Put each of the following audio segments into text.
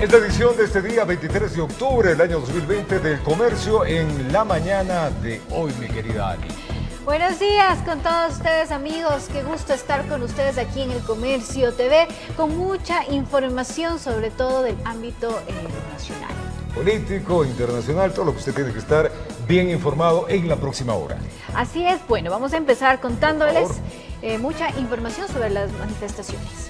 Esta edición de este día 23 de octubre del año 2020 del Comercio en la mañana de hoy, mi querida Ali. Buenos días con todos ustedes, amigos. Qué gusto estar con ustedes aquí en el Comercio TV con mucha información, sobre todo del ámbito nacional. Político, internacional, todo lo que usted tiene que estar bien informado en la próxima hora. Así es, bueno, vamos a empezar contándoles mucha información sobre las manifestaciones.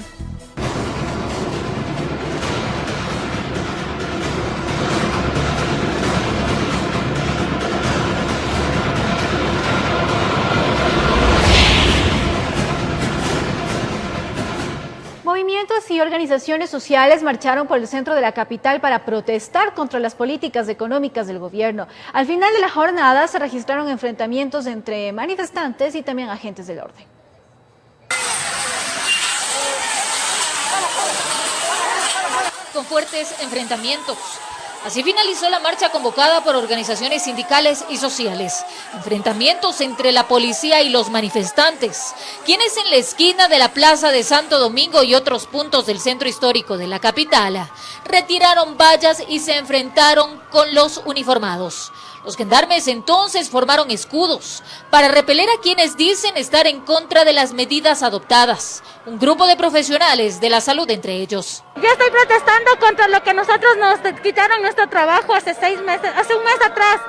Movimientos y organizaciones sociales marcharon por el centro de la capital para protestar contra las políticas económicas del gobierno. Al final de la jornada se registraron enfrentamientos entre manifestantes y también agentes del orden. Con fuertes enfrentamientos. Así finalizó la marcha convocada por organizaciones sindicales y sociales. Enfrentamientos entre la policía y los manifestantes, quienes en la esquina de la Plaza de Santo Domingo y otros puntos del centro histórico de la capital retiraron vallas y se enfrentaron con los uniformados. Los gendarmes entonces formaron escudos para repeler a quienes dicen estar en contra de las medidas adoptadas. Un grupo de profesionales de la salud entre ellos. Yo estoy protestando contra lo que nosotros nos quitaron nuestro trabajo hace 6 meses, hace un mes atrás.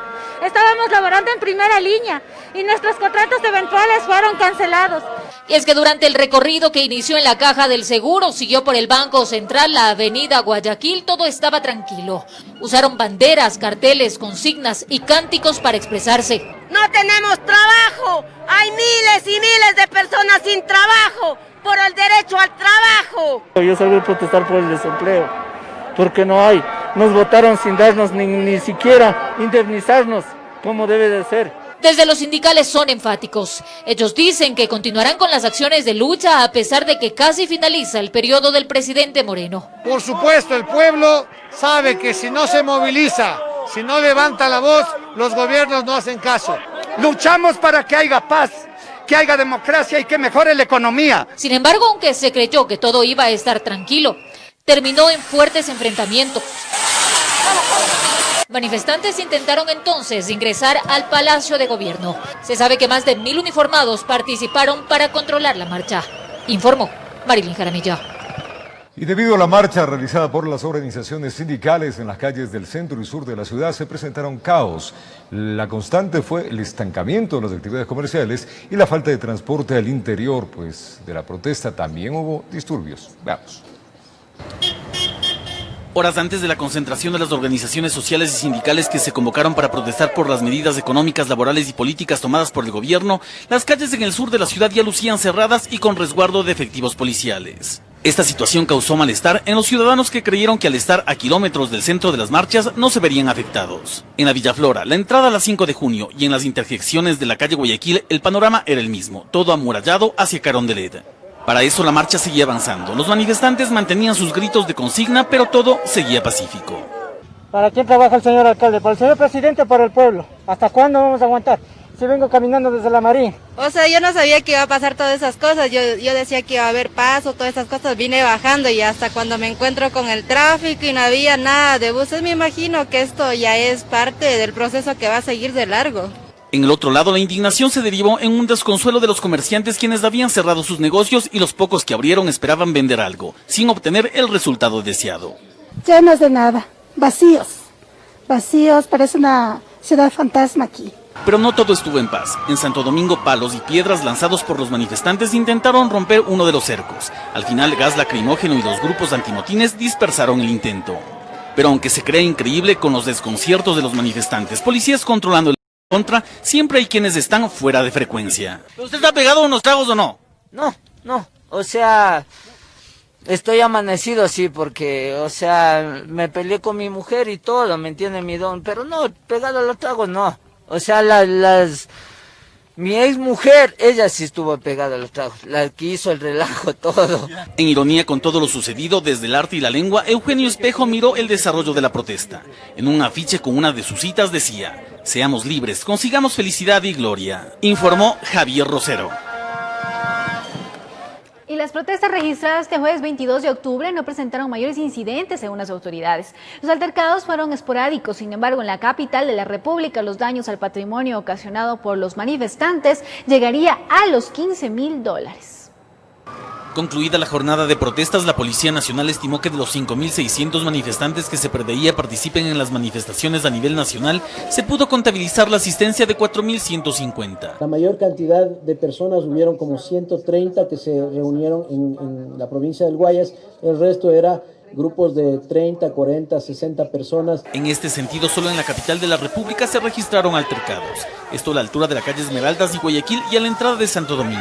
Estábamos laborando en primera línea y nuestros contratos eventuales fueron cancelados. Y es que durante el recorrido que inició en la Caja del Seguro, siguió por el Banco Central, la avenida Guayaquil, todo estaba tranquilo. Usaron banderas, carteles, consignas y cánticos para expresarse. No tenemos trabajo, hay miles y miles de personas sin trabajo, por el derecho al trabajo. Yo salgo a protestar por el desempleo, porque no hay. Nos votaron sin darnos ni siquiera indemnizarnos como debe de ser. Desde los sindicales son enfáticos. Ellos dicen que continuarán con las acciones de lucha a pesar de que casi finaliza el periodo del presidente Moreno. Por supuesto, el pueblo sabe que si no se moviliza, si no levanta la voz, los gobiernos no hacen caso. Luchamos para que haya paz, que haya democracia y que mejore la economía. Sin embargo, aunque se creyó que todo iba a estar tranquilo, terminó en fuertes enfrentamientos. Manifestantes intentaron entonces ingresar al Palacio de Gobierno. Se sabe que más de 1000 uniformados participaron para controlar la marcha. Informó Marilyn Jaramillo. Y debido a la marcha realizada por las organizaciones sindicales en las calles del centro y sur de la ciudad, se presentaron caos. La constante fue el estancamiento de las actividades comerciales y la falta de transporte al interior, pues de la protesta también hubo disturbios. Veamos. Horas antes de la concentración de las organizaciones sociales y sindicales que se convocaron para protestar por las medidas económicas, laborales y políticas tomadas por el gobierno, las calles en el sur de la ciudad ya lucían cerradas y con resguardo de efectivos policiales. Esta situación causó malestar en los ciudadanos que creyeron que al estar a kilómetros del centro de las marchas no se verían afectados. En la Villa Flora, la entrada a las 5 de junio y en las intersecciones de la calle Guayaquil, el panorama era el mismo, todo amurallado hacia Carondelet. Para eso la marcha seguía avanzando. Los manifestantes mantenían sus gritos de consigna, pero todo seguía pacífico. ¿Para quién trabaja el señor alcalde? ¿Para el señor presidente o para el pueblo? ¿Hasta cuándo vamos a aguantar? Si vengo caminando desde la Marín. O sea, yo no sabía que iba a pasar todas esas cosas. Yo decía que iba a haber paso, todas esas cosas. Vine bajando y hasta cuando me encuentro con el tráfico y no había nada de buses, me imagino que esto ya es parte del proceso que va a seguir de largo. En el otro lado, la indignación se derivó en un desconsuelo de los comerciantes quienes habían cerrado sus negocios y los pocos que abrieron esperaban vender algo, sin obtener el resultado deseado. Llenos de nada, vacíos, parece una ciudad fantasma aquí. Pero no todo estuvo en paz. En Santo Domingo, palos y piedras lanzados por los manifestantes intentaron romper uno de los cercos. Al final, gas lacrimógeno y los grupos antimotines dispersaron el intento. Pero aunque se cree increíble con los desconciertos de los manifestantes, policías controlando el contra, siempre hay quienes están fuera de frecuencia. ¿Usted está pegado a unos tragos o no? No, o sea, estoy amanecido sí, porque, o sea, me peleé con mi mujer y todo, ¿me entiende mi don? Pero no, pegado a los tragos no, o sea, mi ex mujer, ella sí estuvo pegada a los tragos, la que hizo el relajo, todo. En ironía con todo lo sucedido desde el arte y la lengua, Eugenio Espejo miró el desarrollo de la protesta. En un afiche con una de sus citas decía: seamos libres, consigamos felicidad y gloria, informó Javier Rosero. Y las protestas registradas este jueves 22 de octubre no presentaron mayores incidentes según las autoridades. Los altercados fueron esporádicos, sin embargo, en la capital de la República los daños al patrimonio ocasionado por los manifestantes llegaría a los $15.000. Concluida la jornada de protestas, la Policía Nacional estimó que de los 5.600 manifestantes que se preveía participen en las manifestaciones a nivel nacional, se pudo contabilizar la asistencia de 4.150. La mayor cantidad de personas, hubieron como 130 que se reunieron en la provincia del Guayas, el resto era grupos de 30, 40, 60 personas. En este sentido, solo en la capital de la República se registraron altercados. Esto a la altura de la calle Esmeraldas y Guayaquil y a la entrada de Santo Domingo.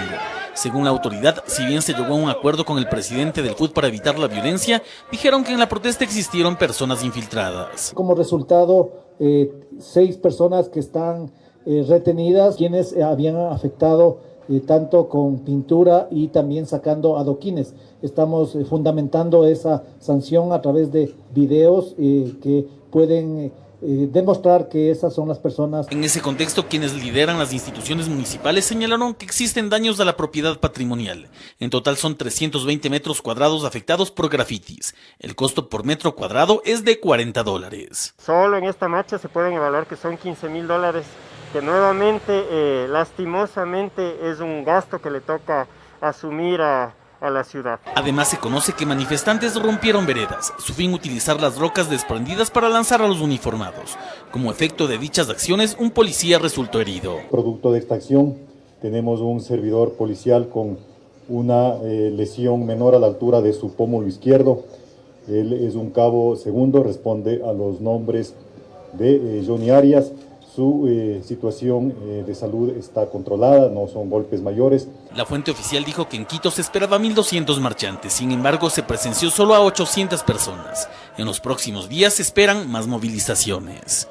Según la autoridad, si bien se llegó a un acuerdo con el presidente del FUT para evitar la violencia, dijeron que en la protesta existieron personas infiltradas. Como resultado, 6 personas que están retenidas, quienes habían afectado tanto con pintura y también sacando adoquines. Estamos fundamentando esa sanción a través de videos que pueden demostrar que esas son las personas. En ese contexto, quienes lideran las instituciones municipales señalaron que existen daños a la propiedad patrimonial. En total son 320 metros cuadrados afectados por grafitis. El costo por metro cuadrado es de $40. Solo en esta marcha se pueden evaluar que son $15.000, que nuevamente, lastimosamente, es un gasto que le toca asumir a la ciudad. Además, se conoce que manifestantes rompieron veredas, su fin utilizar las rocas desprendidas para lanzar a los uniformados. Como efecto de dichas acciones, un policía resultó herido. Producto de esta acción, tenemos un servidor policial con una lesión menor a la altura de su pómulo izquierdo. Él es un cabo segundo, responde a los nombres de Johnny Arias. Su situación de salud está controlada, no son golpes mayores. La fuente oficial dijo que en Quito se esperaba 1.200 marchantes, sin embargo se presenció solo a 800 personas. En los próximos días se esperan más movilizaciones.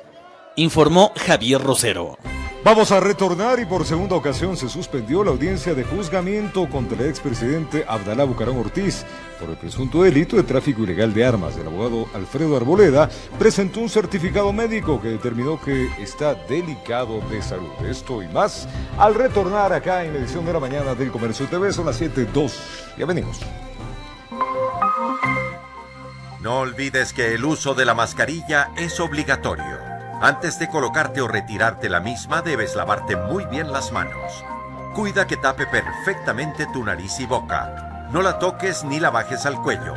Informó Javier Rosero. Vamos a retornar y por segunda ocasión se suspendió la audiencia de juzgamiento contra el expresidente Abdalá Bucaram Ortiz por el presunto delito de tráfico ilegal de armas. El abogado Alfredo Arboleda presentó un certificado médico que determinó que está delicado de salud. Esto y más al retornar acá en la edición de la mañana del Comercio TV. Son las 7:02. Ya venimos. No olvides que el uso de la mascarilla es obligatorio. Antes de colocarte o retirarte la misma, debes lavarte muy bien las manos. Cuida que tape perfectamente tu nariz y boca. No la toques ni la bajes al cuello.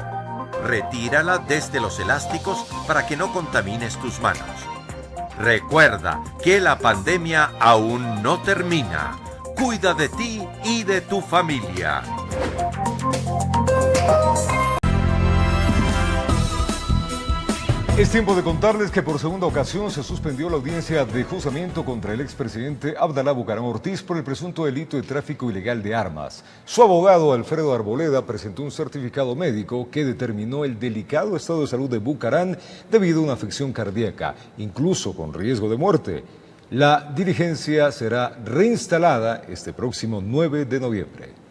Retírala desde los elásticos para que no contamines tus manos. Recuerda que la pandemia aún no termina. Cuida de ti y de tu familia. Es tiempo de contarles que por segunda ocasión se suspendió la audiencia de juzgamiento contra el expresidente Abdalá Bucaram Ortiz por el presunto delito de tráfico ilegal de armas. Su abogado Alfredo Arboleda presentó un certificado médico que determinó el delicado estado de salud de Bucaram debido a una afección cardíaca, incluso con riesgo de muerte. La diligencia será reinstalada este próximo 9 de noviembre.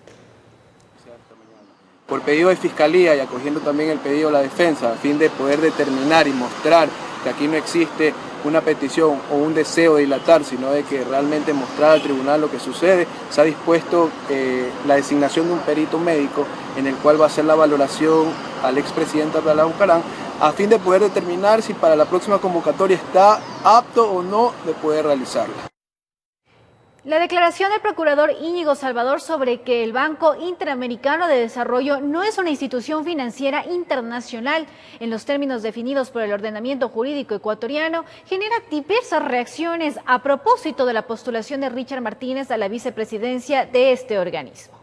Por pedido de Fiscalía y acogiendo también el pedido de la defensa, a fin de poder determinar y mostrar que aquí no existe una petición o un deseo de dilatar, sino de que realmente mostrar al tribunal lo que sucede, se ha dispuesto la designación de un perito médico en el cual va a hacer la valoración al expresidente Abdalá Bucaram, a fin de poder determinar si para la próxima convocatoria está apto o no de poder realizarla. La declaración del procurador Íñigo Salvador sobre que el Banco Interamericano de Desarrollo no es una institución financiera internacional en los términos definidos por el ordenamiento jurídico ecuatoriano genera diversas reacciones a propósito de la postulación de Richard Martínez a la vicepresidencia de este organismo.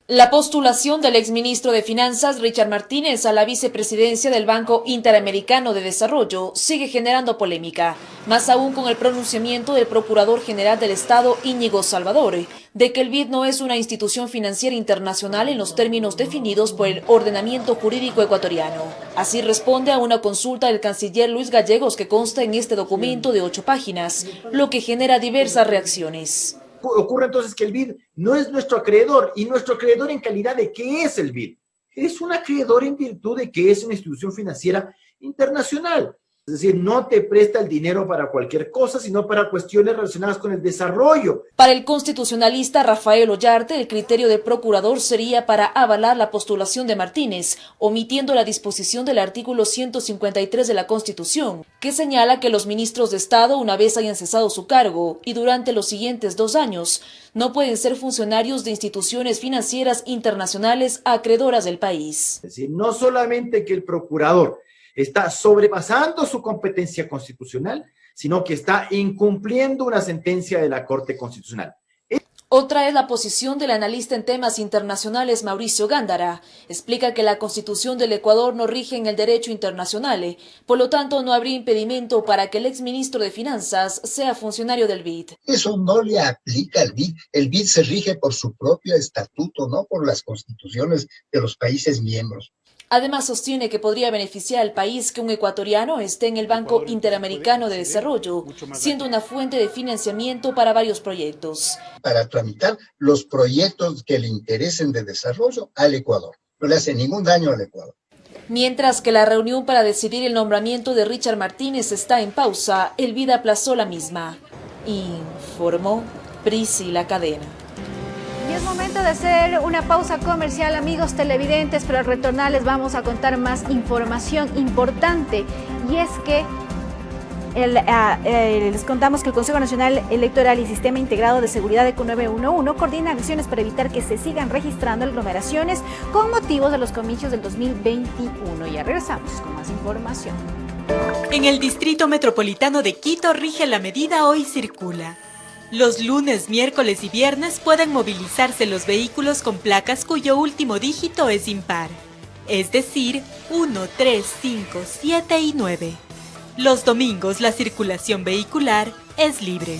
La postulación del exministro de Finanzas, Richard Martínez, a la vicepresidencia del Banco Interamericano de Desarrollo sigue generando polémica, más aún con el pronunciamiento del Procurador General del Estado, Íñigo Salvador, de que el BID no es una institución financiera internacional en los términos definidos por el ordenamiento jurídico ecuatoriano. Así responde a una consulta del canciller Luis Gallegos que consta en este documento de 8 páginas, lo que genera diversas reacciones. Ocurre entonces que el BID no es nuestro acreedor, y nuestro acreedor en calidad de ¿qué es el BID? Es un acreedor en virtud de que es una institución financiera internacional. Es decir, no te presta el dinero para cualquier cosa, sino para cuestiones relacionadas con el desarrollo. Para el constitucionalista Rafael Ollarte, el criterio del procurador sería para avalar la postulación de Martínez, omitiendo la disposición del artículo 153 de la Constitución, que señala que los ministros de Estado, una vez hayan cesado su cargo y durante los siguientes 2 años, no pueden ser funcionarios de instituciones financieras internacionales acreedoras del país. Es decir, no solamente que el procurador está sobrepasando su competencia constitucional, sino que está incumpliendo una sentencia de la Corte Constitucional. Otra es la posición del analista en temas internacionales Mauricio Gándara. Explica que la Constitución del Ecuador no rige en el derecho internacional, por lo tanto no habría impedimento para que el exministro de Finanzas sea funcionario del BID. Eso no le aplica al BID. El BID se rige por su propio estatuto, no por las constituciones de los países miembros. Además, sostiene que podría beneficiar al país que un ecuatoriano esté en el Banco Interamericano de Desarrollo, siendo una fuente de financiamiento para varios proyectos. Para tramitar los proyectos que le interesen de desarrollo al Ecuador. No le hace ningún daño al Ecuador. Mientras que la reunión para decidir el nombramiento de Richard Martínez está en pausa, el BID aplazó la misma. Informó Priscila Cadena. Y es momento de hacer una pausa comercial, amigos televidentes, pero al retornar les vamos a contar más información importante. Y es que les contamos que el Consejo Nacional Electoral y Sistema Integrado de Seguridad ECU 911 coordina acciones para evitar que se sigan registrando aglomeraciones con motivos de los comicios del 2021. Ya regresamos con más información. En el Distrito Metropolitano de Quito rige la medida Hoy Circula. Los lunes, miércoles y viernes pueden movilizarse los vehículos con placas cuyo último dígito es impar, es decir, 1, 3, 5, 7 y 9. Los domingos la circulación vehicular es libre.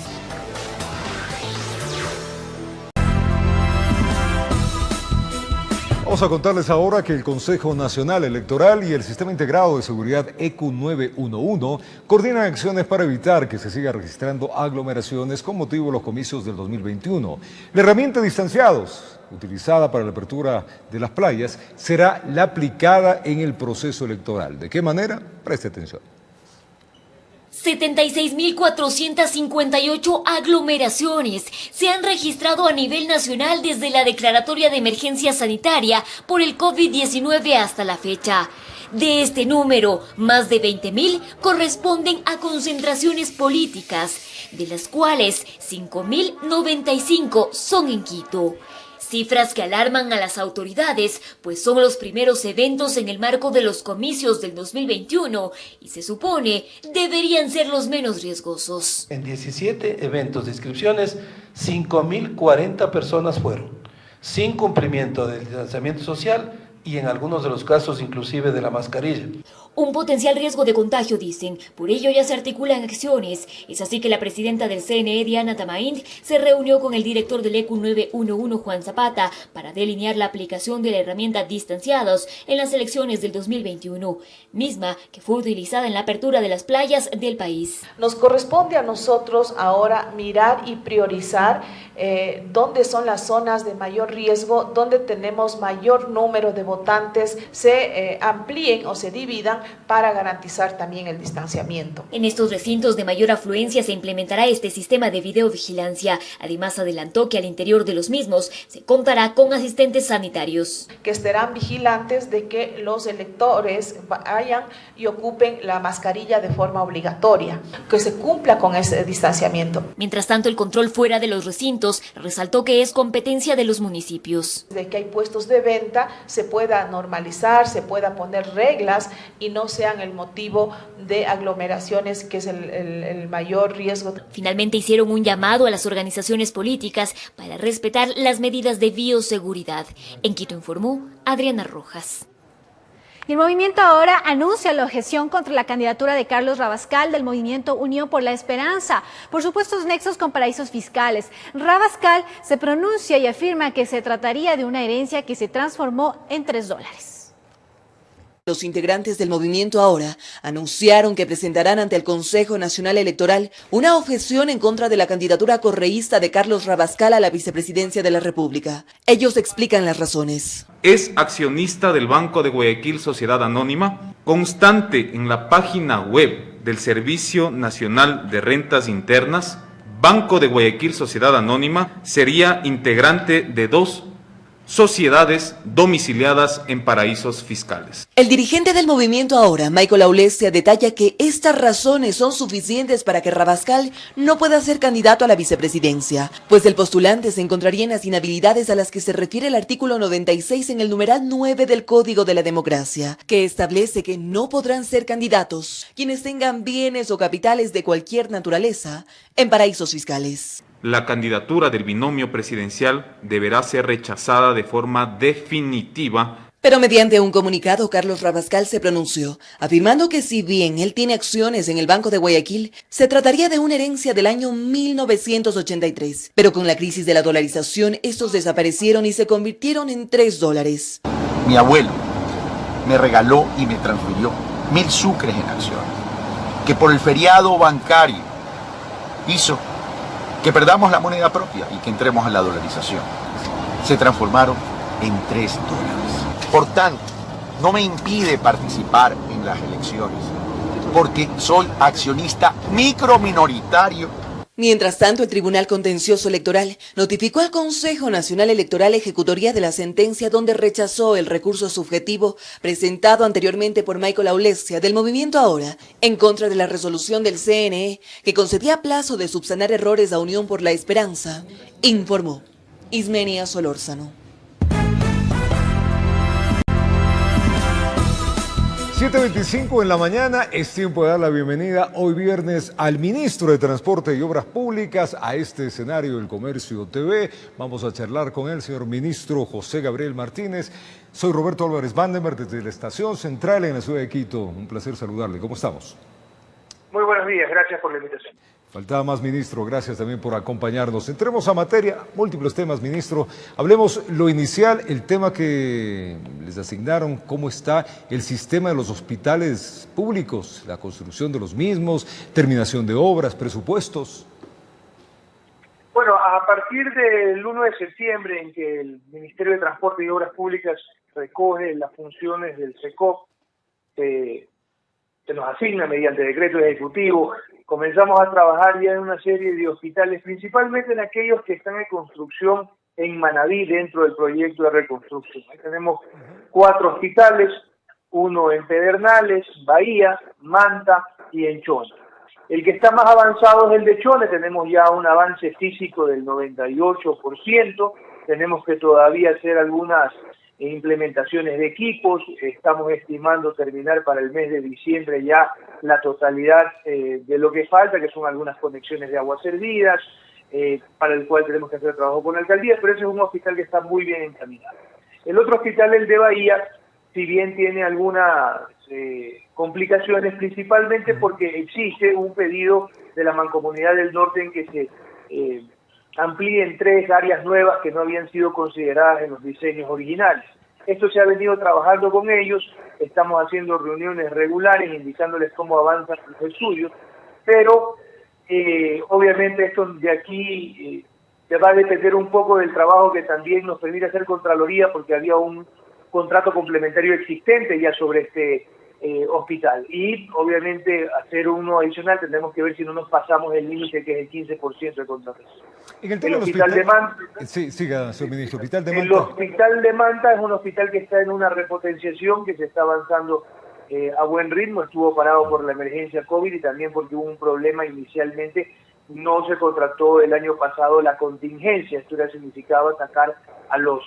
Vamos a contarles ahora que el Consejo Nacional Electoral y el Sistema Integrado de Seguridad ECU 911 coordinan acciones para evitar que se siga registrando aglomeraciones con motivo de los comicios del 2021. La herramienta distanciados, utilizada para la apertura de las playas, será la aplicada en el proceso electoral. ¿De qué manera? Preste atención. 76.458 aglomeraciones se han registrado a nivel nacional desde la declaratoria de emergencia sanitaria por el COVID-19 hasta la fecha. De este número, más de 20.000 corresponden a concentraciones políticas, de las cuales 5.095 son en Quito. Cifras que alarman a las autoridades, pues son los primeros eventos en el marco de los comicios del 2021 y se supone deberían ser los menos riesgosos. En 17 eventos de inscripciones, 5.040 personas fueron, sin cumplimiento del distanciamiento social y en algunos de los casos inclusive de la mascarilla. Un potencial riesgo de contagio, dicen. Por ello ya se articulan acciones. Es así que la presidenta del CNE, Diana Tamaín, se reunió con el director del ECU 911, Juan Zapata, para delinear la aplicación de la herramienta distanciados en las elecciones del 2021, misma que fue utilizada en la apertura de las playas del país. Nos corresponde a nosotros ahora mirar y priorizar dónde son las zonas de mayor riesgo, dónde tenemos mayor número de votantes, se amplíen o se dividan para garantizar también el distanciamiento. En estos recintos de mayor afluencia se implementará este sistema de videovigilancia. Además, adelantó que al interior de los mismos se contará con asistentes sanitarios, que estarán vigilantes de que los electores vayan y ocupen la mascarilla de forma obligatoria, que se cumpla con ese distanciamiento. Mientras tanto, el control fuera de los recintos resaltó que es competencia de los municipios. De que hay puestos de venta, se pueda normalizar, se pueda poner reglas y no sean el motivo de aglomeraciones, que es el mayor riesgo. Finalmente hicieron un llamado a las organizaciones políticas para respetar las medidas de bioseguridad. En Quito informó Adriana Rojas. Y el movimiento ahora anuncia la objeción contra la candidatura de Carlos Rabascal del movimiento Unión por la Esperanza por supuestos nexos con paraísos fiscales. Rabascal se pronuncia y afirma que se trataría de una herencia que se transformó en $3. Los integrantes del movimiento ahora anunciaron que presentarán ante el Consejo Nacional Electoral una objeción en contra de la candidatura correísta de Carlos Rabascal a la vicepresidencia de la República. Ellos explican las razones. Es accionista del Banco de Guayaquil Sociedad Anónima, constante en la página web del Servicio Nacional de Rentas Internas, Banco de Guayaquil Sociedad Anónima sería integrante de 2 sociedades domiciliadas en paraísos fiscales. El dirigente del movimiento Ahora, Michael Aulecia, detalla que estas razones son suficientes para que Rabascal no pueda ser candidato a la vicepresidencia, pues el postulante se encontraría en las inhabilidades a las que se refiere el artículo 96 en el numeral 9 del Código de la Democracia, que establece que no podrán ser candidatos quienes tengan bienes o capitales de cualquier naturaleza en paraísos fiscales. La candidatura del binomio presidencial deberá ser rechazada de forma definitiva. Pero mediante un comunicado, Carlos Rabascal se pronunció, afirmando que si bien él tiene acciones en el Banco de Guayaquil, se trataría de una herencia del año 1983. Pero con la crisis de la dolarización, estos desaparecieron y se convirtieron en $3. Mi abuelo me regaló y me transfirió 1000 sucres en acciones, que por el feriado bancario hizo que perdamos la moneda propia y que entremos a la dolarización. Se transformaron en $3. Por tanto, no me impide participar en las elecciones, porque soy accionista microminoritario. Mientras tanto, el Tribunal Contencioso Electoral notificó al Consejo Nacional Electoral ejecutoría de la sentencia donde rechazó el recurso subjetivo presentado anteriormente por Michael Aulecia del Movimiento Ahora en contra de la resolución del CNE que concedía plazo de subsanar errores a Unión por la Esperanza, informó Ismenia Solórzano. 7:25 en la mañana, es tiempo de dar la bienvenida hoy viernes al ministro de Transporte y Obras Públicas a este escenario del Comercio TV. Vamos a charlar con él, señor ministro José Gabriel Martínez. Soy Roberto Álvarez Vandenberg desde la Estación Central en la ciudad de Quito. Un placer saludarle. ¿Cómo estamos? Muy buenos días, gracias por la invitación. Faltaba más, ministro. Gracias también por acompañarnos. Entremos a materia, múltiples temas, ministro. Hablemos lo inicial, el tema que les asignaron, cómo está el sistema de los hospitales públicos, la construcción de los mismos, terminación de obras, presupuestos. Bueno, a partir del 1 de septiembre, en que el Ministerio de Transporte y Obras Públicas recoge las funciones del SECOP, se nos asigna mediante decreto ejecutivo, comenzamos a trabajar ya en una serie de hospitales, principalmente en aquellos que están en construcción en Manabí dentro del proyecto de reconstrucción. Ahí tenemos 4 hospitales, uno en Pedernales, Bahía, Manta y en Chone. El que está más avanzado es el de Chone, tenemos ya un avance físico del 98%, tenemos que todavía hacer algunas implementaciones de equipos, estamos estimando terminar para el mes de diciembre ya la totalidad de lo que falta, que son algunas conexiones de aguas servidas, para el cual tenemos que hacer trabajo con la alcaldía, pero ese es un hospital que está muy bien encaminado. El otro hospital, el de Bahía, si bien tiene algunas complicaciones, principalmente porque existe un pedido de la Mancomunidad del Norte en que se amplíen 3 áreas nuevas que no habían sido consideradas en los diseños originales. Esto se ha venido trabajando con ellos, estamos haciendo reuniones regulares indicándoles cómo avanzan los estudios, pero obviamente esto de aquí va a depender un poco del trabajo que también nos permite hacer Contraloría, porque había un contrato complementario existente ya sobre este hospital, y obviamente hacer uno adicional tendremos que ver si no nos pasamos el límite que es el 15% de contratación. En el tema del hospital de Manta, sí, siga, señor ministro. Hospital de Manta. El hospital de Manta es un hospital que está en una repotenciación, que se está avanzando a buen ritmo, estuvo parado por la emergencia COVID y también porque hubo un problema inicialmente, no se contrató el año pasado la contingencia, esto ya significaba sacar a los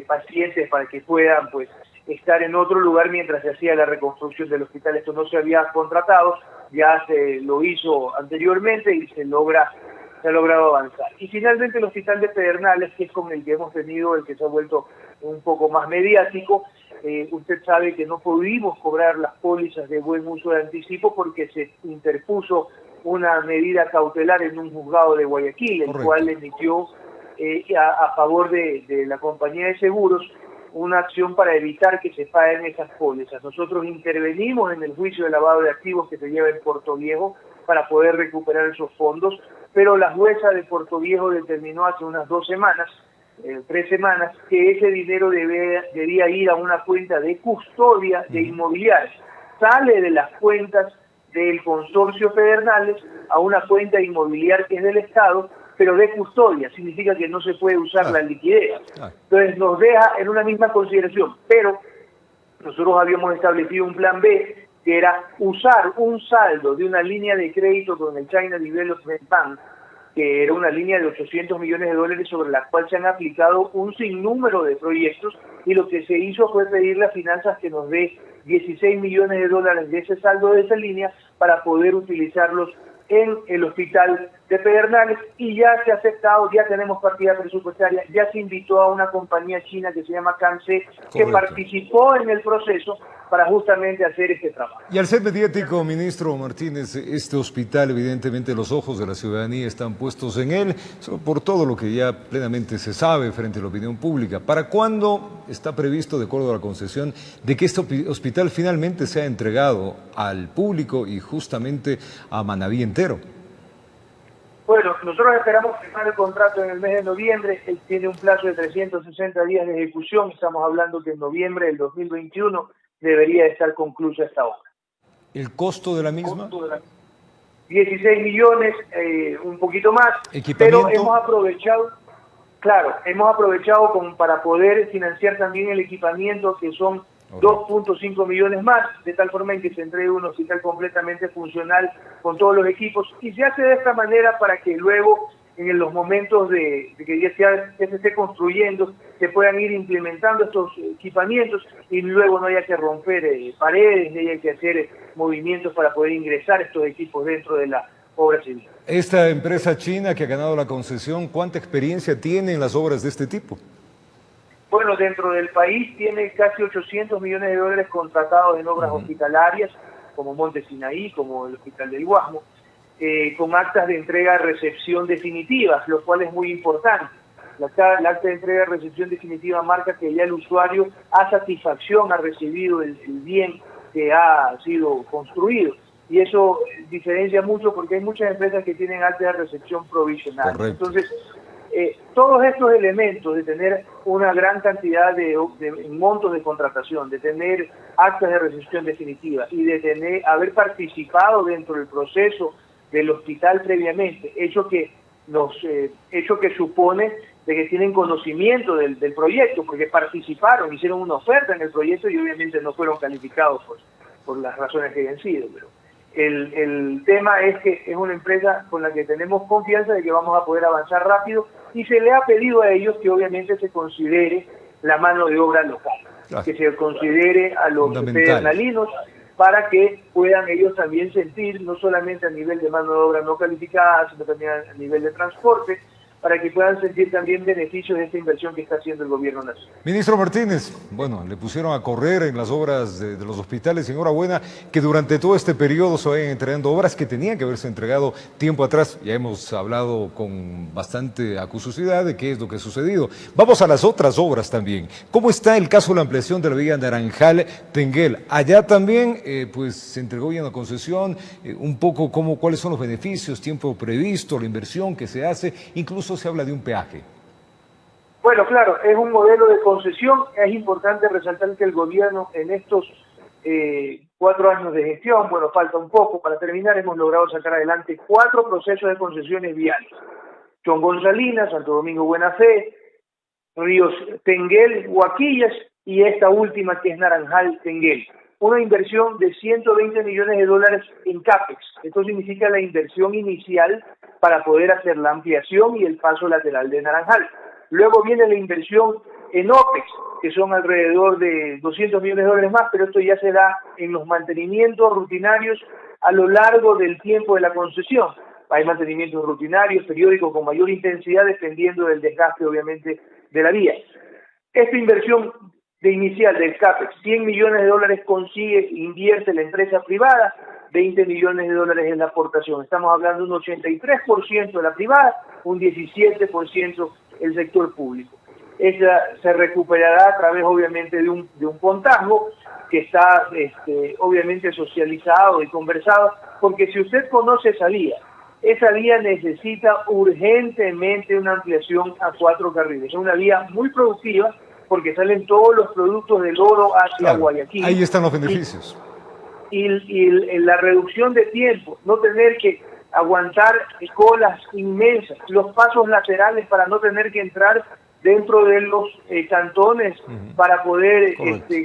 pacientes para que puedan pues estar en otro lugar mientras se hacía la reconstrucción del hospital. Esto no se había contratado, ya se lo hizo anteriormente y se ha logrado avanzar. Y finalmente el hospital de Pedernales, que es con el que hemos tenido, el que se ha vuelto un poco más mediático, usted sabe que no pudimos cobrar las pólizas de buen uso de anticipo porque se interpuso una medida cautelar en un juzgado de Guayaquil, el cual emitió a favor de la compañía de seguros una acción para evitar que se paguen esas pólizas. Nosotros intervenimos en el juicio de lavado de activos que se lleva en Puerto Viejo para poder recuperar esos fondos, pero la jueza de Puerto Viejo determinó hace unas 2 semanas, 3 semanas, que ese dinero debía ir a una cuenta de custodia de inmobiliarias. Sale de las cuentas del consorcio Pedernales a una cuenta inmobiliaria que es del Estado, pero de custodia, significa que no se puede usar la liquidez. Entonces nos deja en una misma consideración, pero nosotros habíamos establecido un plan B, que era usar un saldo de una línea de crédito con el China Development Bank, que era una línea de $800 millones sobre la cual se han aplicado un sinnúmero de proyectos, y lo que se hizo fue pedirle a Finanzas que nos dé $16 millones de ese saldo de esa línea para poder utilizarlos en el hospital de Pedernales, y ya se ha aceptado, ya tenemos partida presupuestaria, ya se invitó a una compañía china que se llama CanC, que participó en el proceso para justamente hacer este trabajo. Y al ser mediático, ministro Martínez, este hospital, evidentemente los ojos de la ciudadanía están puestos en él, por todo lo que ya plenamente se sabe frente a la opinión pública. ¿Para cuándo está previsto, de acuerdo a la concesión, de que este hospital finalmente sea entregado al público y justamente a Manabí entero? Bueno, nosotros esperamos firmar el contrato en el mes de noviembre. Él tiene un plazo de 360 días de ejecución. Estamos hablando que en noviembre del 2021 debería estar conclusa esta obra. ¿El costo de la misma? 16 millones, un poquito más, pero hemos aprovechado, para poder financiar también el equipamiento, que son 2.5 millones más, de tal forma en que se entregue un hospital completamente funcional con todos los equipos, y se hace de esta manera para que luego, en los momentos de que ya se esté construyendo, se puedan ir implementando estos equipamientos y luego no haya que romper paredes, ni haya que hacer movimientos para poder ingresar estos equipos dentro de la obra civil. Esta empresa china que ha ganado la concesión, ¿cuánta experiencia tiene en las obras de este tipo? Bueno, dentro del país tiene casi $800 millones contratados en obras hospitalarias, como Monte Sinaí, como el Hospital del Guasmo, con actas de entrega-recepción definitivas, lo cual es muy importante. La acta de entrega-recepción definitiva marca que ya el usuario a satisfacción ha recibido el bien que ha sido construido. Y eso diferencia mucho porque hay muchas empresas que tienen actas de recepción provisional. Correcto. Entonces, todos estos elementos de tener una gran cantidad de montos de contratación, de tener actas de recepción definitiva y de haber participado dentro del proceso del hospital previamente, hecho que supone de que tienen conocimiento del proyecto, porque participaron, hicieron una oferta en el proyecto y obviamente no fueron calificados por las razones que hayan sido. Pero el tema es que es una empresa con la que tenemos confianza de que vamos a poder avanzar rápido, y se le ha pedido a ellos que obviamente se considere la mano de obra local, que se considere a los pedernalinos, para que puedan ellos también sentir, no solamente a nivel de mano de obra no calificada, sino también a nivel de transporte, para que puedan sentir también beneficios de esta inversión que está haciendo el gobierno nacional. Ministro Martínez, bueno, le pusieron a correr en las obras de los hospitales. Enhorabuena que durante todo este periodo se vayan entregando obras que tenían que haberse entregado tiempo atrás. Ya hemos hablado con bastante acuciosidad de qué es lo que ha sucedido. Vamos a las otras obras también. ¿Cómo está el caso de la ampliación de la vía Naranjal-Tenguel? Allá también pues se entregó ya una concesión, un poco cuáles son los beneficios, tiempo previsto, la inversión que se hace, incluso se habla de un peaje. Bueno, claro, es un modelo de concesión. Es importante resaltar que el gobierno en estos 4 años de gestión, bueno, falta un poco para terminar, hemos logrado sacar adelante 4 procesos de concesiones viales. Chongón Salinas, Santo Domingo Buena Fe, Ríos Tenguel, Huaquillas, y esta última que es Naranjal Tenguel. Una inversión de $120 millones en CAPEX. Esto significa la inversión inicial para poder hacer la ampliación y el paso lateral de Naranjal. Luego viene la inversión en OPEX, que son alrededor de $200 millones más, pero esto ya se da en los mantenimientos rutinarios a lo largo del tiempo de la concesión. Hay mantenimientos rutinarios, periódicos, con mayor intensidad, dependiendo del desgaste, obviamente, de la vía. Esta inversión de inicial del CAPEX, $100 millones invierte la empresa privada, $20 millones en la aportación. Estamos hablando de un 83% de la privada, un 17% el sector público. Esa se recuperará a través, obviamente, de un contazgo que está, obviamente, socializado y conversado, porque si usted conoce esa vía necesita urgentemente una ampliación a 4 carriles. Es una vía muy productiva, porque salen todos los productos del oro hacia Guayaquil. Ahí están los beneficios. la reducción de tiempo, no tener que aguantar colas inmensas, los pasos laterales para no tener que entrar dentro de los cantones para poder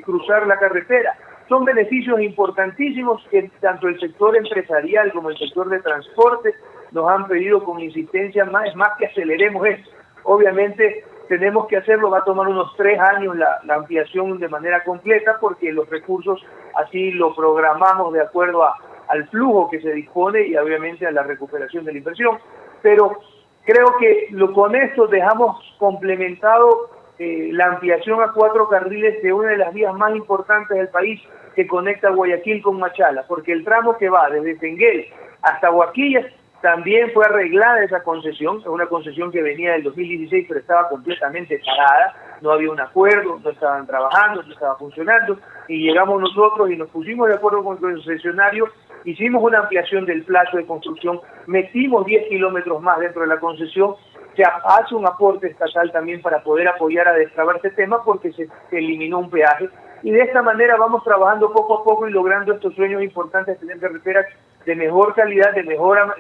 cruzar la carretera. Son beneficios importantísimos que tanto el sector empresarial como el sector de transporte nos han pedido con insistencia, más que aceleremos esto. Obviamente tenemos que hacerlo, va a tomar unos 3 años la ampliación de manera completa porque los recursos así lo programamos de acuerdo al flujo que se dispone y obviamente a la recuperación de la inversión. Pero creo que con esto dejamos complementado la ampliación a 4 carriles de una de las vías más importantes del país que conecta Guayaquil con Machala, porque el tramo que va desde Tenguel hasta Huaquillas también fue arreglada esa concesión, es una concesión que venía del 2016 pero estaba completamente parada, no había un acuerdo, no estaban trabajando, no estaba funcionando, y llegamos nosotros y nos pusimos de acuerdo con el concesionario, hicimos una ampliación del plazo de construcción, metimos 10 kilómetros más dentro de la concesión, se hace un aporte estatal también para poder apoyar a destrabar este tema porque se eliminó un peaje, y de esta manera vamos trabajando poco a poco y logrando estos sueños importantes de tener carreteras de mejor calidad, de mejor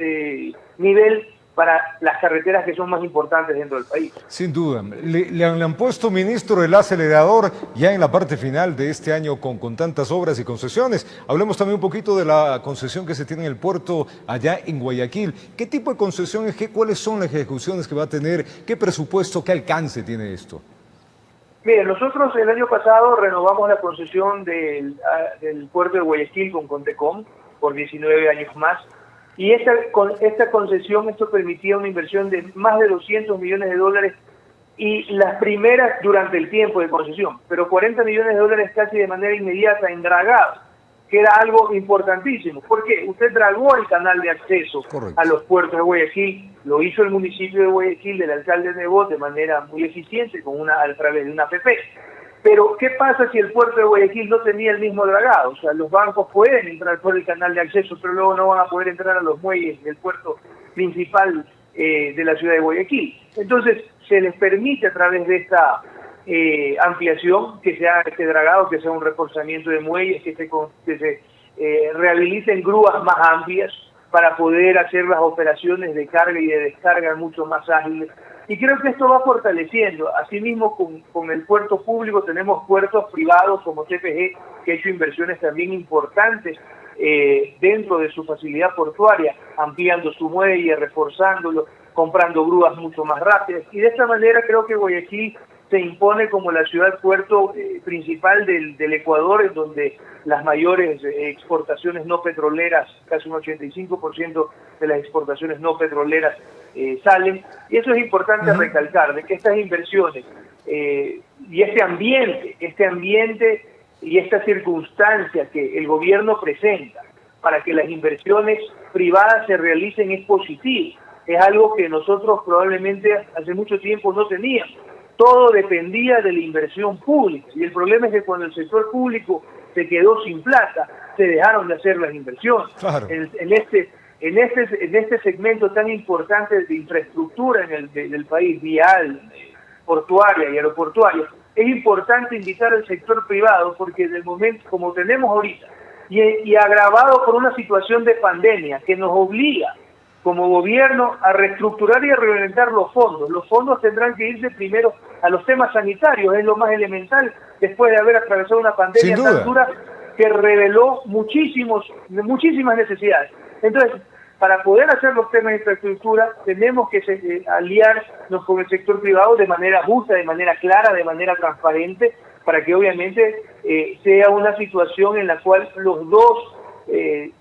nivel para las carreteras que son más importantes dentro del país. Sin duda. Le han puesto, ministro, el acelerador ya en la parte final de este año con tantas obras y concesiones. Hablemos también un poquito de la concesión que se tiene en el puerto allá en Guayaquil. ¿Qué tipo de concesiones, cuáles son las ejecuciones que va a tener? ¿Qué presupuesto, qué alcance tiene esto? Mire, nosotros el año pasado renovamos la concesión del puerto de Guayaquil con Contecom por 19 años más. Y esta concesión, esto permitía una inversión de más de 200 millones de dólares y las primeras durante el tiempo de concesión, pero 40 millones de dólares casi de manera inmediata en dragado, que era algo importantísimo. ¿Por qué? Usted dragó el canal de acceso a los puertos de Guayaquil, lo hizo el municipio de Guayaquil, del alcalde Nebot, de manera muy eficiente, a través de una APP. Pero, ¿qué pasa si el puerto de Guayaquil no tenía el mismo dragado? O sea, los bancos pueden entrar por el canal de acceso, pero luego no van a poder entrar a los muelles del puerto principal de la ciudad de Guayaquil. Entonces, se les permite a través de esta ampliación que sea este dragado, que sea un reforzamiento de muelles, que se rehabiliten grúas más amplias para poder hacer las operaciones de carga y de descarga mucho más ágiles. Y creo que esto va fortaleciendo. Asimismo, con el puerto público tenemos puertos privados como TPG, que ha hecho inversiones también importantes dentro de su facilidad portuaria, ampliando su muelle, reforzándolo, comprando grúas mucho más rápidas. Y de esta manera creo que Guayaquil se impone como la ciudad puerto principal del Ecuador, en donde las mayores exportaciones no petroleras, casi un 85% de las exportaciones no petroleras salen. Y eso es importante recalcar, de que estas inversiones y este ambiente y esta circunstancia que el gobierno presenta para que las inversiones privadas se realicen es positivo. Es algo que nosotros probablemente hace mucho tiempo no teníamos. Todo dependía de la inversión pública y el problema es que cuando el sector público se quedó sin plata, se dejaron de hacer las inversiones. Claro. En este segmento tan importante de infraestructura del país, vial, portuaria y aeroportuaria, es importante invitar al sector privado porque en el momento, como tenemos ahorita, y agravado por una situación de pandemia que nos obliga como gobierno a reestructurar y a reorientar los fondos. Los fondos tendrán que irse primero a los temas sanitarios, es lo más elemental, después de haber atravesado una pandemia tan dura que reveló muchísimas necesidades. Entonces, para poder hacer los temas de infraestructura, tenemos que aliarnos con el sector privado de manera justa, de manera clara, de manera transparente, para que obviamente sea una situación en la cual los dos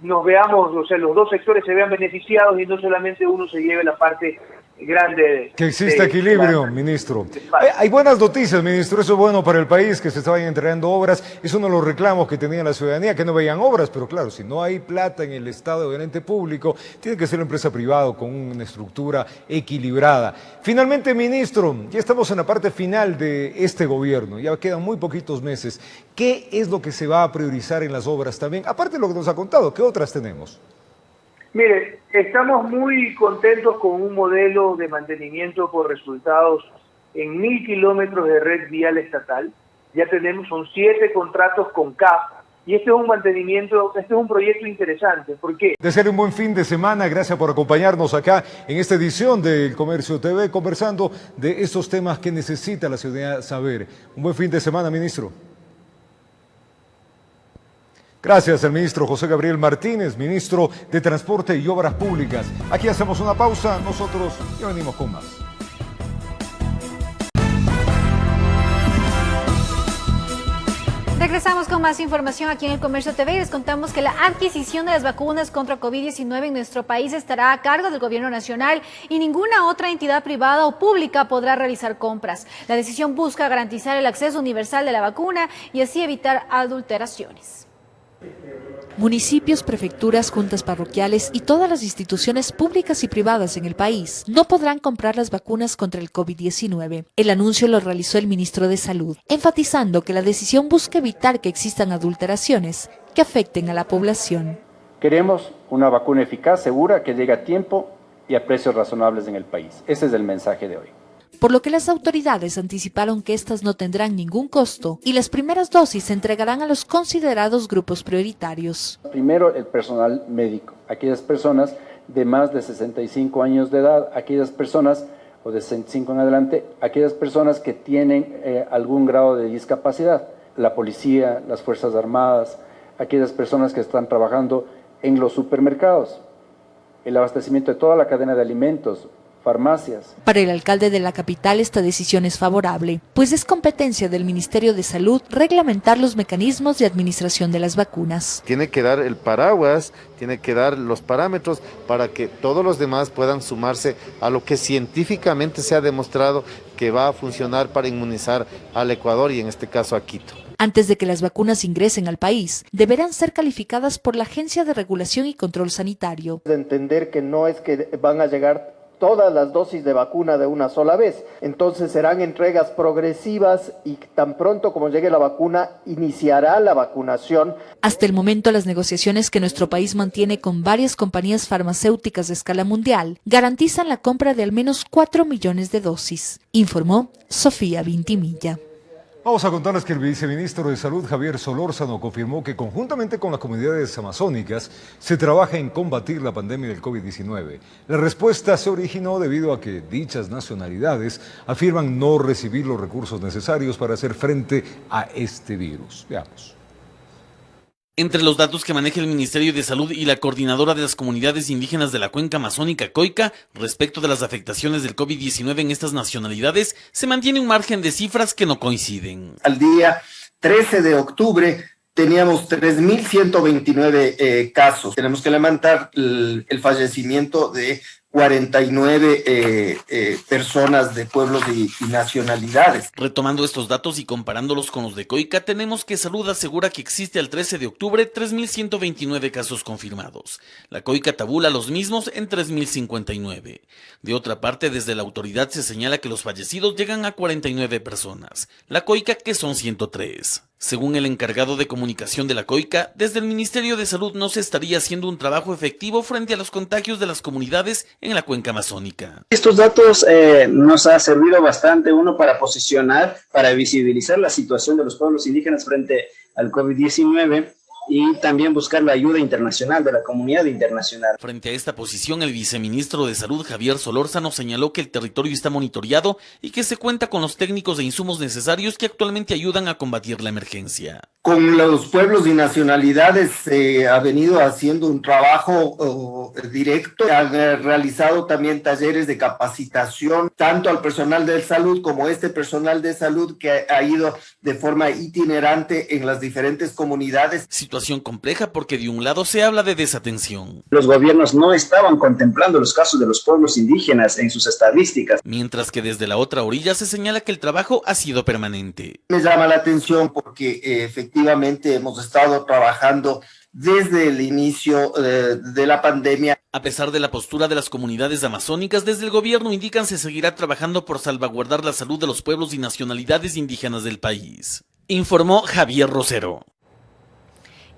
nos veamos, o sea, los dos sectores se vean beneficiados y no solamente uno se lleve la parte grande. Que exista equilibrio, ministro. Hay buenas noticias, ministro, eso es bueno para el país, que se estaban entregando obras, es uno de los reclamos que tenía la ciudadanía, que no veían obras, pero claro, si no hay plata en el Estado del ente público, tiene que ser una empresa privada con una estructura equilibrada. Finalmente, ministro, ya estamos en la parte final de este gobierno, ya quedan muy poquitos meses. ¿Qué es lo que se va a priorizar en las obras también? Aparte de lo que nos ha contado, ¿qué otras tenemos? Mire, estamos muy contentos con un modelo de mantenimiento por resultados en 1.000 kilómetros de red vial estatal. Ya son 7 contratos con CAF y este es un mantenimiento, este es un proyecto interesante. ¿Por qué? Desearle un buen fin de semana. Gracias por acompañarnos acá en esta edición del Comercio TV, conversando de estos temas que necesita la ciudadanía saber. Un buen fin de semana, ministro. Gracias al ministro José Gabriel Martínez, ministro de Transporte y Obras Públicas. Aquí hacemos una pausa, nosotros ya venimos con más. Regresamos con más información aquí en el Comercio TV y les contamos que la adquisición de las vacunas contra COVID-19 en nuestro país estará a cargo del Gobierno Nacional y ninguna otra entidad privada o pública podrá realizar compras. La decisión busca garantizar el acceso universal de la vacuna y así evitar adulteraciones. Municipios, prefecturas, juntas parroquiales y todas las instituciones públicas y privadas en el país no podrán comprar las vacunas contra el COVID-19. El anuncio lo realizó el ministro de Salud, enfatizando que la decisión busca evitar que existan adulteraciones que afecten a la población. Queremos una vacuna eficaz, segura, que llegue a tiempo y a precios razonables en el país. Ese es el mensaje de hoy. Por lo que las autoridades anticiparon que estas no tendrán ningún costo y las primeras dosis se entregarán a los considerados grupos prioritarios. Primero, el personal médico, aquellas personas de más de 65 años de edad, aquellas personas, o de 65 en adelante, aquellas personas que tienen algún grado de discapacidad, la policía, las Fuerzas Armadas, aquellas personas que están trabajando en los supermercados, el abastecimiento de toda la cadena de alimentos, farmacias. Para el alcalde de la capital esta decisión es favorable, pues es competencia del Ministerio de Salud reglamentar los mecanismos de administración de las vacunas. Tiene que dar el paraguas, tiene que dar los parámetros para que todos los demás puedan sumarse a lo que científicamente se ha demostrado que va a funcionar para inmunizar al Ecuador y en este caso a Quito. Antes de que las vacunas ingresen al país, deberán ser calificadas por la Agencia de Regulación y Control Sanitario. De entender que no es que van a llegar todas las dosis de vacuna de una sola vez. Entonces serán entregas progresivas y tan pronto como llegue la vacuna, iniciará la vacunación. Hasta el momento, las negociaciones que nuestro país mantiene con varias compañías farmacéuticas de escala mundial garantizan la compra de al menos 4 millones de dosis, informó Sofía Vintimilla. Vamos a contarles que el viceministro de Salud, Javier Solórzano, confirmó que conjuntamente con las comunidades amazónicas se trabaja en combatir la pandemia del COVID-19. La respuesta se originó debido a que dichas nacionalidades afirman no recibir los recursos necesarios para hacer frente a este virus. Veamos. Entre los datos que maneja el Ministerio de Salud y la Coordinadora de las Comunidades Indígenas de la Cuenca Amazónica, COICA, respecto de las afectaciones del COVID-19 en estas nacionalidades, se mantiene un margen de cifras que no coinciden. Al día 13 de octubre teníamos 3.129 casos. Tenemos que lamentar el fallecimiento de 49 personas de pueblos y nacionalidades. Retomando estos datos y comparándolos con los de COICA, tenemos que Salud asegura que existe al 13 de octubre 3.129 casos confirmados. La COICA tabula los mismos en 3.059. De otra parte, desde la autoridad se señala que los fallecidos llegan a 49 personas. La COICA que son 103. Según el encargado de comunicación de la COICA, desde el Ministerio de Salud no se estaría haciendo un trabajo efectivo frente a los contagios de las comunidades en la cuenca amazónica. Estos datos nos ha servido bastante, uno, para posicionar, para visibilizar la situación de los pueblos indígenas frente al COVID-19 y también buscar la ayuda internacional de la comunidad internacional. Frente a esta posición, el viceministro de Salud, Javier Solórzano, señaló que el territorio está monitoreado y que se cuenta con los técnicos e insumos necesarios que actualmente ayudan a combatir la emergencia. Con los pueblos y nacionalidades se ha venido haciendo un trabajo directo. Han realizado también talleres de capacitación, tanto al personal de salud como este personal de salud que ha ido de forma itinerante en las diferentes comunidades. Situación compleja porque de un lado se habla de desatención. Los gobiernos no estaban contemplando los casos de los pueblos indígenas en sus estadísticas. Mientras que desde la otra orilla se señala que el trabajo ha sido permanente. Me llama la atención porque efectivamente hemos estado trabajando desde el inicio de la pandemia. A pesar de la postura de las comunidades amazónicas, desde el gobierno indican se seguirá trabajando por salvaguardar la salud de los pueblos y nacionalidades indígenas del país. Informó Javier Rosero.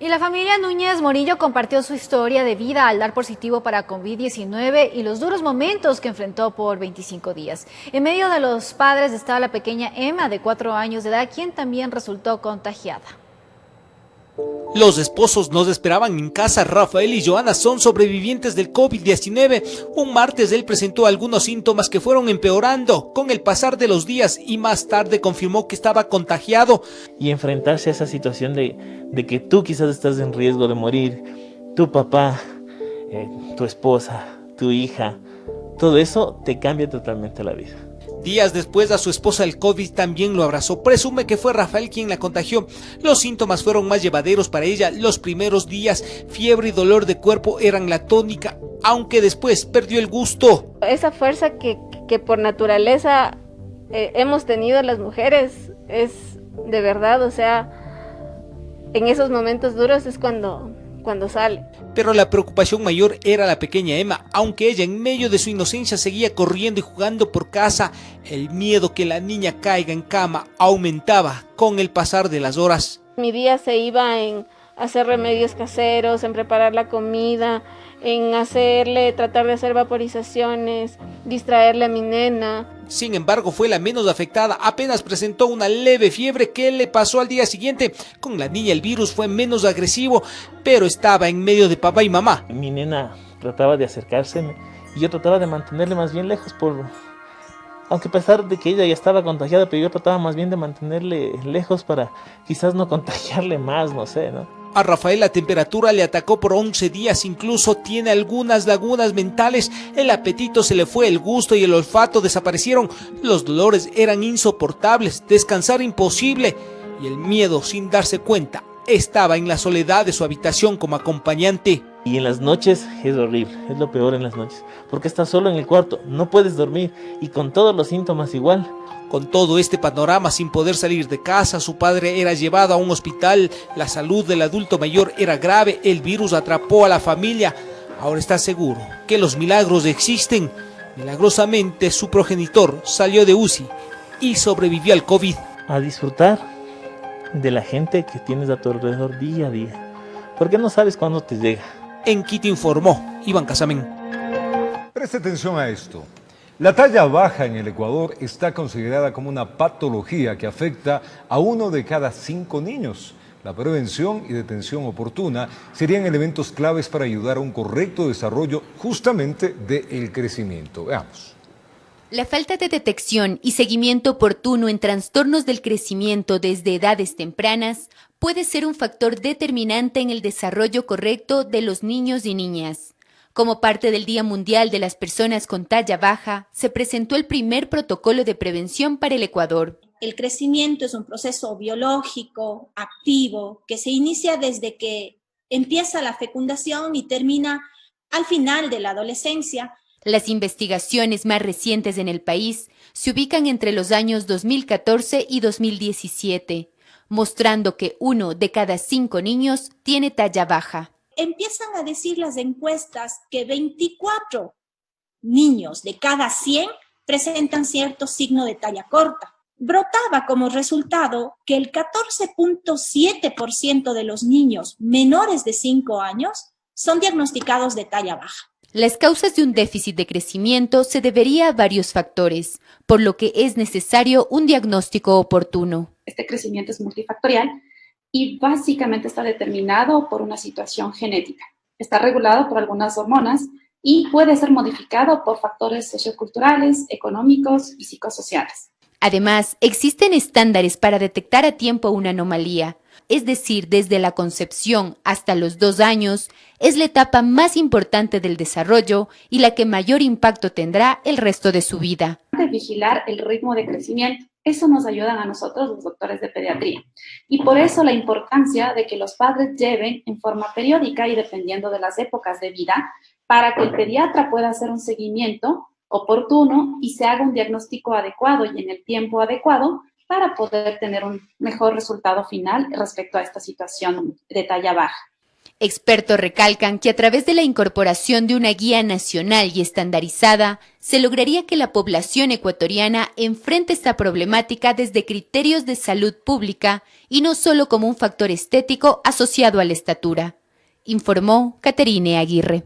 Y la familia Núñez Morillo compartió su historia de vida al dar positivo para COVID-19 y los duros momentos que enfrentó por 25 días. En medio de los padres estaba la pequeña Emma, de 4 años de edad, quien también resultó contagiada. Los esposos nos esperaban en casa. Rafael y Joana son sobrevivientes del COVID-19. Un martes él presentó algunos síntomas que fueron empeorando con el pasar de los días y más tarde confirmó que estaba contagiado. Y enfrentarse a esa situación de que tú quizás estás en riesgo de morir, tu papá, tu esposa, tu hija, todo eso te cambia totalmente la vida. Días después a su esposa el COVID también lo abrazó. Presume que fue Rafael quien la contagió. Los síntomas fueron más llevaderos para ella. Los primeros días, fiebre y dolor de cuerpo eran la tónica, aunque después perdió el gusto. Esa fuerza que por naturaleza hemos tenido las mujeres es de verdad, o sea, en esos momentos duros es cuando sale. Pero la preocupación mayor era la pequeña Emma, aunque ella en medio de su inocencia seguía corriendo y jugando por casa. El miedo que la niña caiga en cama aumentaba con el pasar de las horas. Mi día se iba en hacer remedios caseros, en preparar la comida, en tratar de hacer vaporizaciones, distraerle a mi nena. Sin embargo, fue la menos afectada, apenas presentó una leve fiebre que le pasó al día siguiente. Con la niña el virus fue menos agresivo, pero estaba en medio de papá y mamá. Mi nena trataba de acercárseme y yo trataba de mantenerle más bien lejos, aunque a pesar de que ella ya estaba contagiada, pero yo trataba más bien de mantenerle lejos para quizás no contagiarle más, no sé, ¿no? A Rafael la temperatura le atacó por 11 días, incluso tiene algunas lagunas mentales, el apetito se le fue, el gusto y el olfato desaparecieron, los dolores eran insoportables, descansar imposible y el miedo, sin darse cuenta, estaba en la soledad de su habitación como acompañante. Y en las noches es horrible, es lo peor en las noches, porque estás solo en el cuarto, no puedes dormir y con todos los síntomas igual. Con todo este panorama, sin poder salir de casa, su padre era llevado a un hospital, la salud del adulto mayor era grave, el virus atrapó a la familia. Ahora está seguro que los milagros existen. Milagrosamente, su progenitor salió de UCI y sobrevivió al COVID. A disfrutar de la gente que tienes a tu alrededor día a día, porque no sabes cuándo te llega. En Quito informó Iván Casamen. Preste atención a esto. La talla baja en el Ecuador está considerada como una patología que afecta a 1 de cada 5 niños. La prevención y detención oportuna serían elementos claves para ayudar a un correcto desarrollo justamente del crecimiento. Veamos. La falta de detección y seguimiento oportuno en trastornos del crecimiento desde edades tempranas puede ser un factor determinante en el desarrollo correcto de los niños y niñas. Como parte del Día Mundial de las Personas con Talla Baja, se presentó el primer protocolo de prevención para el Ecuador. El crecimiento es un proceso biológico, activo, que se inicia desde que empieza la fecundación y termina al final de la adolescencia. Las investigaciones más recientes en el país se ubican entre los años 2014 y 2017, mostrando que 1 de cada 5 niños tiene talla baja. Empiezan a decir las encuestas que 24 niños de cada 100 presentan cierto signo de talla corta. Brotaba como resultado que el 14.7% de los niños menores de 5 años son diagnosticados de talla baja. Las causas de un déficit de crecimiento se debería a varios factores, por lo que es necesario un diagnóstico oportuno. Este crecimiento es multifactorial y básicamente está determinado por una situación genética. Está regulado por algunas hormonas y puede ser modificado por factores socioculturales, económicos y psicosociales. Además, existen estándares para detectar a tiempo una anomalía, es decir, desde la concepción hasta los 2 años, es la etapa más importante del desarrollo y la que mayor impacto tendrá el resto de su vida. De vigilar el ritmo de crecimiento. Eso nos ayudan a nosotros los doctores de pediatría. Y por eso la importancia de que los padres lleven en forma periódica y dependiendo de las épocas de vida, para que el pediatra pueda hacer un seguimiento oportuno y se haga un diagnóstico adecuado y en el tiempo adecuado para poder tener un mejor resultado final respecto a esta situación de talla baja. Expertos recalcan que a través de la incorporación de una guía nacional y estandarizada, se lograría que la población ecuatoriana enfrente esta problemática desde criterios de salud pública y no solo como un factor estético asociado a la estatura, informó Caterine Aguirre.